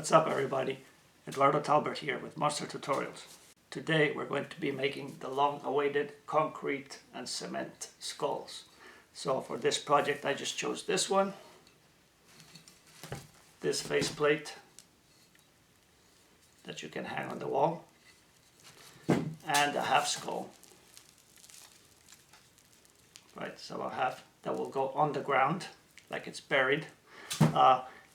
What's up everybody? Eduardo Talbert here with Monster Tutorials. Today we're going to be making the long-awaited concrete and cement skulls. So for this project I just chose this one, this faceplate that you can hang on the wall, and a half skull. Right, so a half that will go on the ground like it's buried.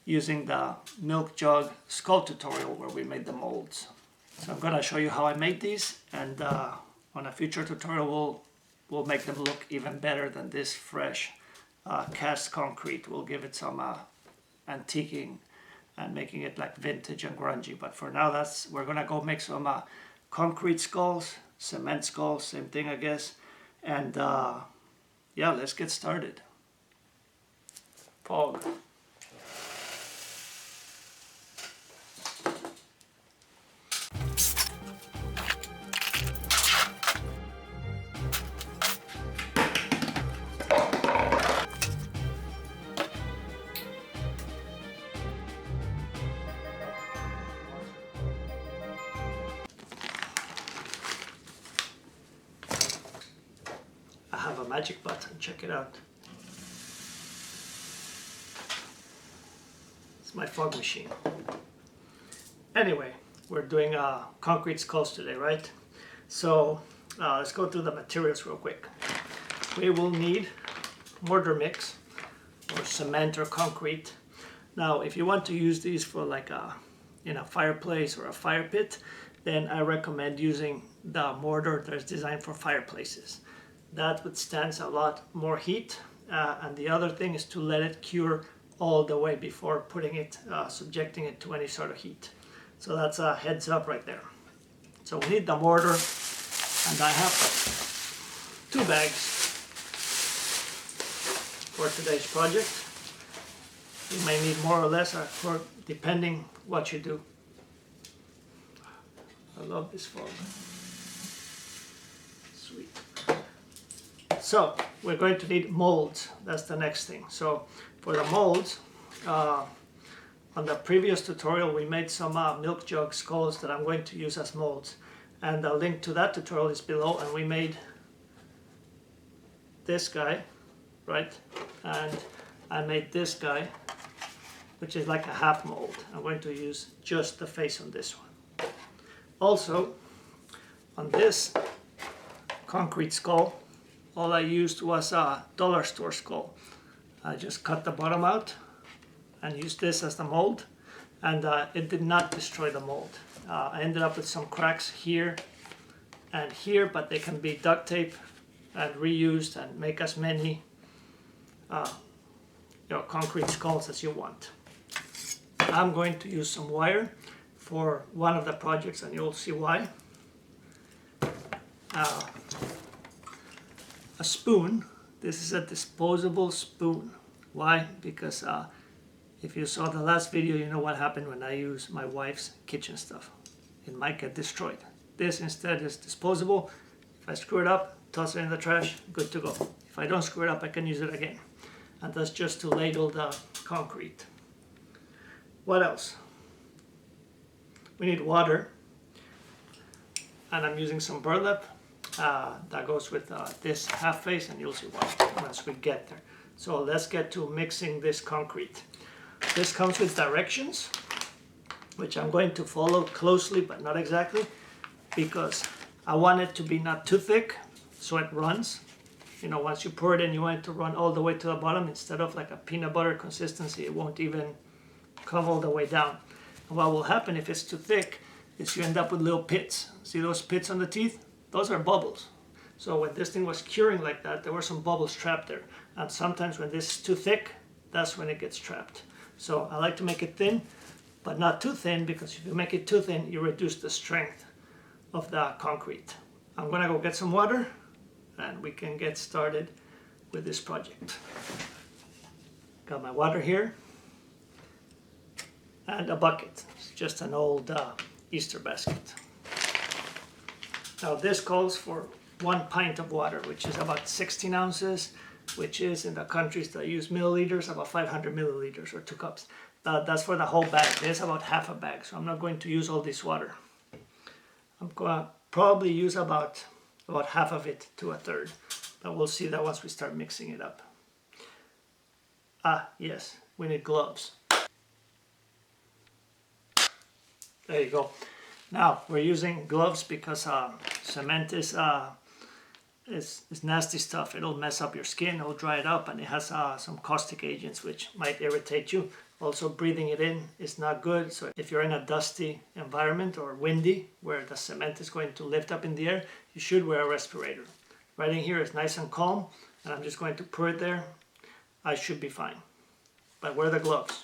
Using the milk jug skull tutorial where we made the molds. So I'm going to show you how I made these, and on a future tutorial we'll make them look even better than this fresh cast concrete. We'll give it some antiquing and making it like vintage and grungy, but for now we're going to go make some concrete skulls, cement skulls, same thing I guess, and yeah, let's get started. Fog. I have a magic button, check it out. It's my fog machine. Anyway, we're doing concrete skulls today, right? So let's go through the materials real quick. We will need mortar mix or cement or concrete. Now if you want to use these for like in a fireplace or a fire pit, then I recommend using the mortar that's designed for fireplaces. That withstands a lot more heat, and the other thing is to let it cure all the way before putting it, subjecting it to any sort of heat. So that's a heads up right there. So we need the mortar, and I have 2 bags for today's project. You may need more or less, for depending what you do. I love this fog. Sweet. So we're going to need molds. That's the next thing. So for the molds, on the previous tutorial we made some milk jug skulls that I'm going to use as molds, and the link to that tutorial is below. And we made this guy, right? And I made this guy, which is like a half mold. I'm going to use just the face on this one. Also, on this concrete skull, all I used was a dollar store skull. I just cut the bottom out and used this as the mold, and it did not destroy the mold. I ended up with some cracks here and here, but they can be duct tape and reused and make as many concrete skulls as you want. I'm going to use some wire for one of the projects, and you'll see why. A spoon. This is a disposable spoon. Why? Because if you saw the last video, you know what happened when I use my wife's kitchen stuff. It might get destroyed. This instead is disposable. If I screw it up, toss it in the trash, good to go. If I don't screw it up, I can use it again. And that's just to ladle the concrete. What else? We need water. And I'm using some burlap. That goes with this half face, and you'll see why once we get there. So let's get to mixing this concrete. This comes with directions, which I'm going to follow closely but not exactly, because I want it to be not too thick so it runs. You know, once you pour it in, you want it to run all the way to the bottom instead of like a peanut butter consistency. It won't even come all the way down. And what will happen if it's too thick is you end up with little pits. See those pits on the teeth? Those are bubbles. So when this thing was curing like that, there were some bubbles trapped there. And sometimes when this is too thick, that's when it gets trapped. So I like to make it thin, but not too thin, because if you make it too thin, you reduce the strength of the concrete. I'm gonna go get some water, and we can get started with this project. Got my water here, and a bucket. It's just an old Easter basket. Now this calls for 1 pint of water, which is about 16 ounces, which is in the countries that use milliliters, about 500 milliliters or 2 cups. That's for the whole bag. There's about half a bag, so I'm not going to use all this water. I'm going to probably use about half of it to a third, but we'll see that once we start mixing it up. Yes, we need gloves. There you go. Now we're using gloves because cement is nasty stuff. It'll mess up your skin, it'll dry it up, and it has some caustic agents which might irritate you. Also, breathing it in is not good. So if you're in a dusty environment or windy where the cement is going to lift up in the air, you should wear a respirator. Right in here is nice and calm, and I'm just going to pour it there. I should be fine, but wear the gloves.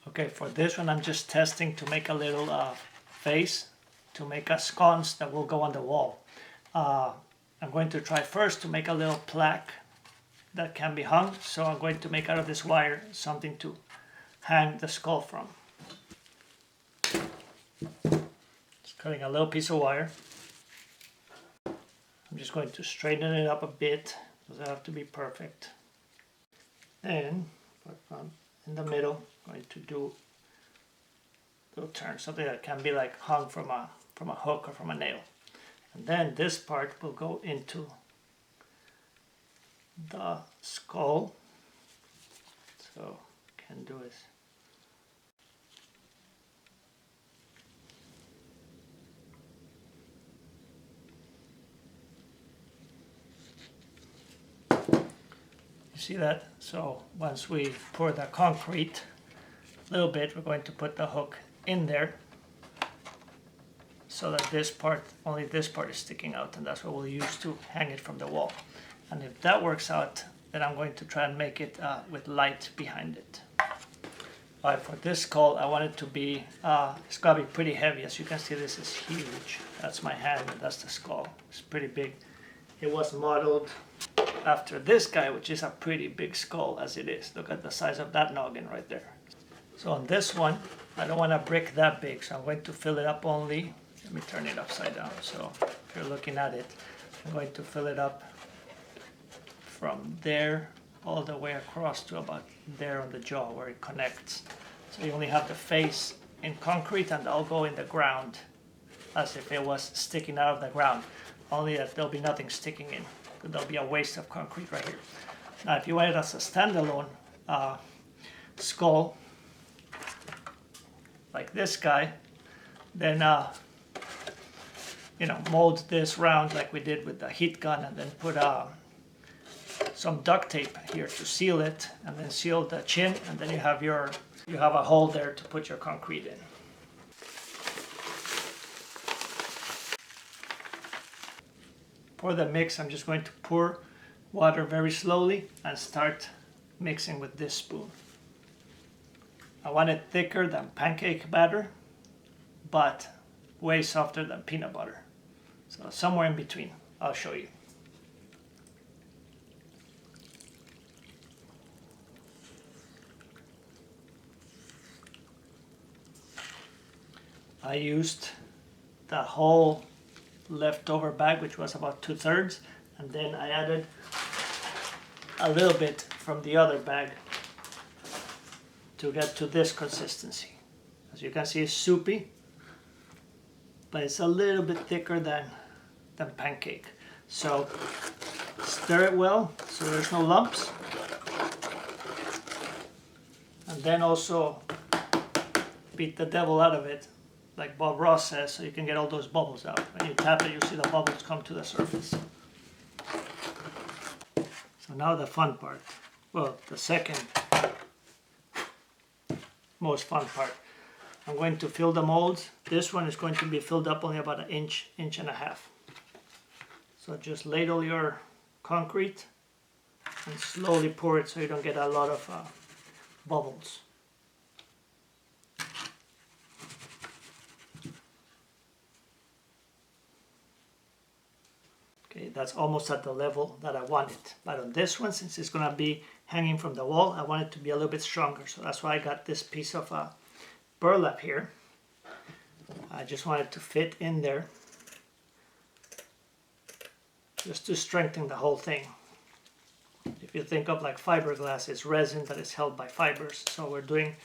Okay, for this one I'm just testing to make a little face to make a sconce that will go on the wall. I'm going to try first to make a little plaque that can be hung. So I'm going to make out of this wire something to hang the skull from. Just cutting a little piece of wire. I'm just going to straighten it up a bit. Doesn't have to be perfect. And in the middle, I'm going to do a little turn, something that can be like hung from a hook or from a nail. And then this part will go into the skull. So can do it. You see that? So once we pour the concrete a little bit, we're going to put the hook in there so that this part, only this part is sticking out, and that's what we'll use to hang it from the wall. And if that works out, then I'm going to try and make it with light behind it. Alright, for this skull, I want it to be, it's gotta be pretty heavy. As you can see, this is huge. That's my hand, and that's the skull. It's pretty big. It was modeled after this guy, which is a pretty big skull as it is. Look at the size of that noggin right there. So on this one, I don't want a brick that big, so I'm going to fill it up only. Let me turn it upside down, so if you're looking at it, I'm going to fill it up from there all the way across to about there on the jaw where it connects. So you only have the face in concrete, and I'll go in the ground as if it was sticking out of the ground, only that there'll be nothing sticking in. There'll be a waste of concrete right here. Now if you want it as a standalone skull, like this guy, then mold this round like we did with the heat gun, and then put some duct tape here to seal it, and then seal the chin, and then you have a hole there to put your concrete in. For the mix, I'm just going to pour water very slowly and start mixing with this spoon. I want it thicker than pancake batter, but way softer than peanut butter. So somewhere in between, I'll show you. I used the whole leftover bag, which was about 2/3, and then I added a little bit from the other bag to get to this consistency. As you can see, it's soupy, but it's a little bit thicker than pancake. So stir it well so there's no lumps, and then also beat the devil out of it, like Bob Ross says, so you can get all those bubbles out. When you tap it, you see the bubbles come to the surface. So now the fun part. Well, the second most fun part. I'm going to fill the molds. This one is going to be filled up only about an inch, inch and a half. So just ladle your concrete and slowly pour it so you don't get a lot of bubbles. Okay, that's almost at the level that I want it. But on this one, since it's going to be hanging from the wall, I want it to be a little bit stronger. So that's why I got this piece of burlap here. I just want it to fit in there, just to strengthen the whole thing. If you think of like fiberglass, it's resin that is held by fibers. So we're doing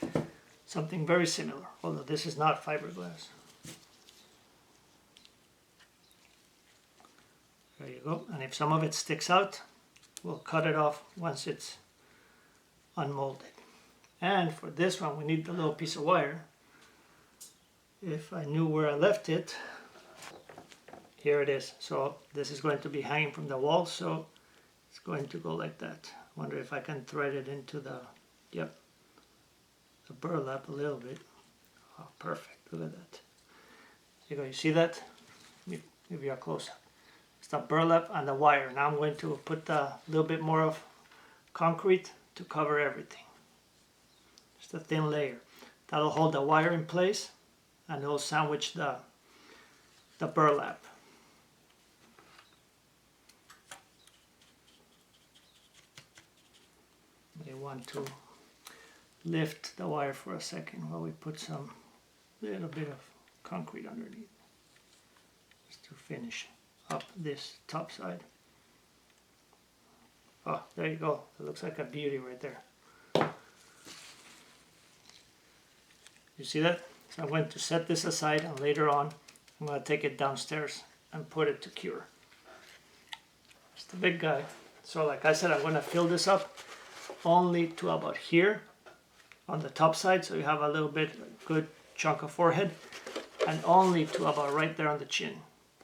something very similar, although this is not fiberglass. There you go. And if some of it sticks out, we'll cut it off once it's unmolded. And for this one, we need the little piece of wire. If I knew where I left it, here it is. So this is going to be hanging from the wall, so it's going to go like that. Wonder if I can thread it into the, yep, the burlap a little bit. Oh, perfect. Look at that. There you go. You see that? Maybe a close up. It's the burlap and the wire. Now I'm going to put a little bit more of concrete to cover everything. Just a thin layer. That'll hold the wire in place and it'll sandwich the burlap. You want to lift the wire for a second while we put some little bit of concrete underneath, just to finish up this top side. Oh, there you go. It looks like a beauty right there. You see that? So I'm going to set this aside, and later on I'm going to take it downstairs and put it to cure. It's the big guy. So like I said, I'm going to fill this up only to about here on the top side, so you have a little bit, a good chunk of forehead, and only to about right there on the chin.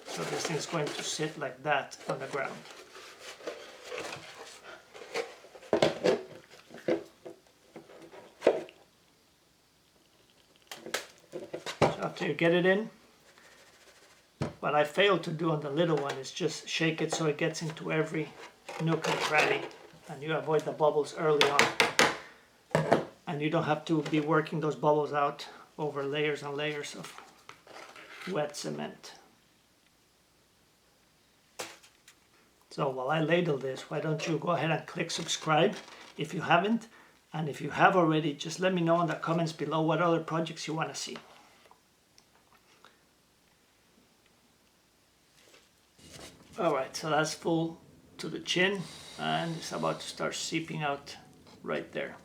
So this thing's going to sit like that on the ground. So after you get it in, what I failed to do on the little one is just shake it so it gets into every nook and cranny, and you avoid the bubbles early on. And you don't have to be working those bubbles out over layers and layers of wet cement. So while I ladle this, why don't you go ahead and click subscribe if you haven't, and if you have already, just let me know in the comments below what other projects you want to see. Alright, so that's full to the chin, and it's about to start seeping out right there.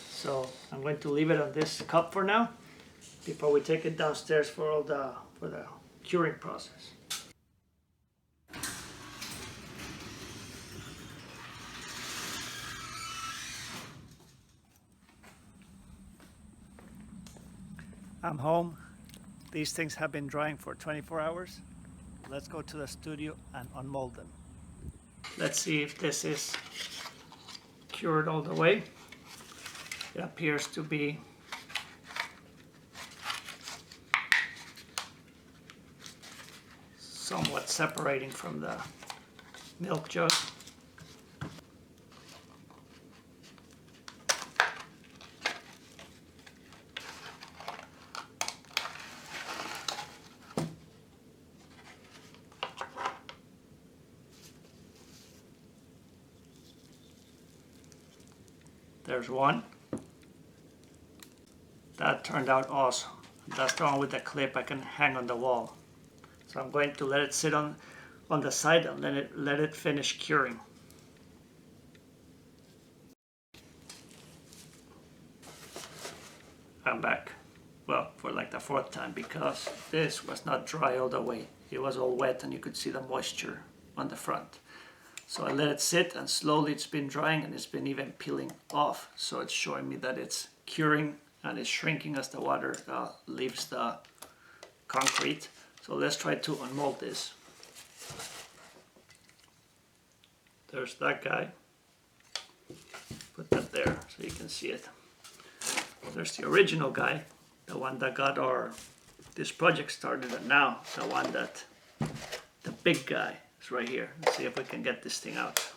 So I'm going to leave it on this cup for now before we take it downstairs for the curing process. I'm home. These things have been drying for 24 hours. Let's go to the studio and unmold them. Let's see if this is cured all the way. It appears to be somewhat separating from the milk jug. There's one. That turned out awesome. That's the one with the clip I can hang on the wall. So I'm going to let it sit on the side and let it finish curing. I'm back. Well, for like the fourth time, because this was not dry all the way. It was all wet and you could see the moisture on the front. So I let it sit, and slowly it's been drying, and it's been even peeling off. So it's showing me that it's curing and it's shrinking as the water leaves the concrete. So let's try to unmold this. There's that guy. Put that there so you can see it. There's the original guy, the one that got this project started, and now the one that, the big guy, is right here. Let's see if we can get this thing out.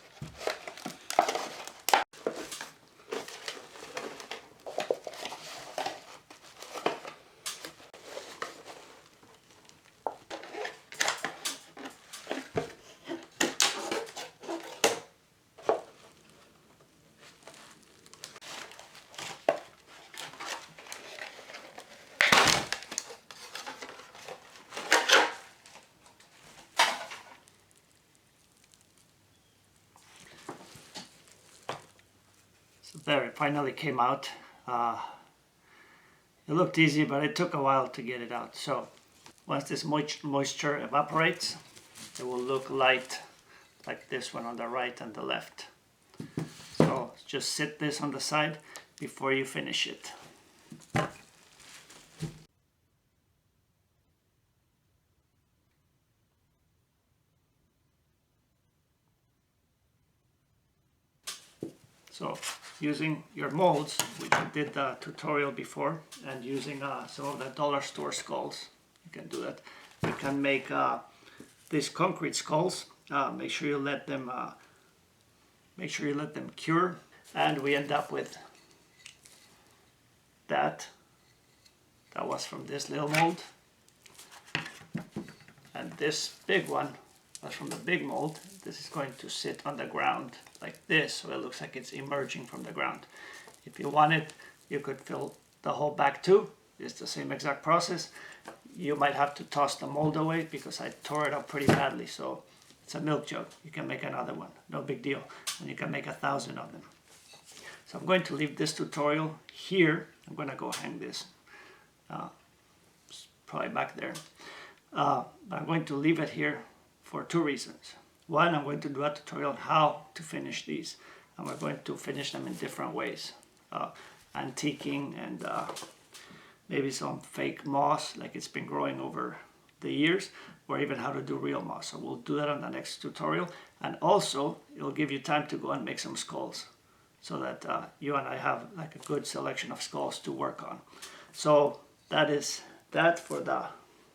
There, it finally came out. It looked easy, but it took a while to get it out. So once this moisture evaporates, it will look light like this one on the right and the left. So just sit this on the side before you finish it. So using your molds, which I did the tutorial before, and using some of the dollar store skulls, you can do that. You can make these concrete skulls. Make sure you let them cure, and we end up with that. That was from this little mold, and this big one was from the big mold. This is going to sit on the ground like this, so it looks like it's emerging from the ground. If you want it, you could fill the whole back too. It's the same exact process. You might have to toss the mold away because I tore it up pretty badly, so it's a milk jug. You can make another one, no big deal, and you can make 1,000 of them. So I'm going to leave this tutorial here. I'm going to go hang this, probably back there. But I'm going to leave it here for 2 reasons. One, I'm going to do a tutorial on how to finish these, and we're going to finish them in different ways. Antiquing and maybe some fake moss, like it's been growing over the years, or even how to do real moss. So we'll do that on the next tutorial, and also it'll give you time to go and make some skulls, so that you and I have like a good selection of skulls to work on. So that is that for the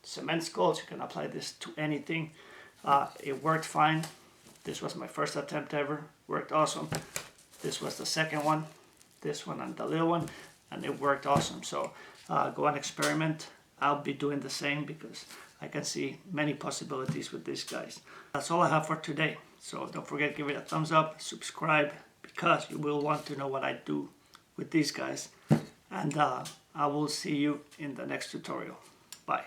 cement skulls. You can apply this to anything. It worked fine. This was my first attempt ever. Worked awesome. This was the second one. This one and the little one, and it worked awesome. So go and experiment. I'll be doing the same because I can see many possibilities with these guys. That's all I have for today. So don't forget to give it a thumbs up, subscribe, because you will want to know what I do with these guys. And I will see you in the next tutorial. Bye.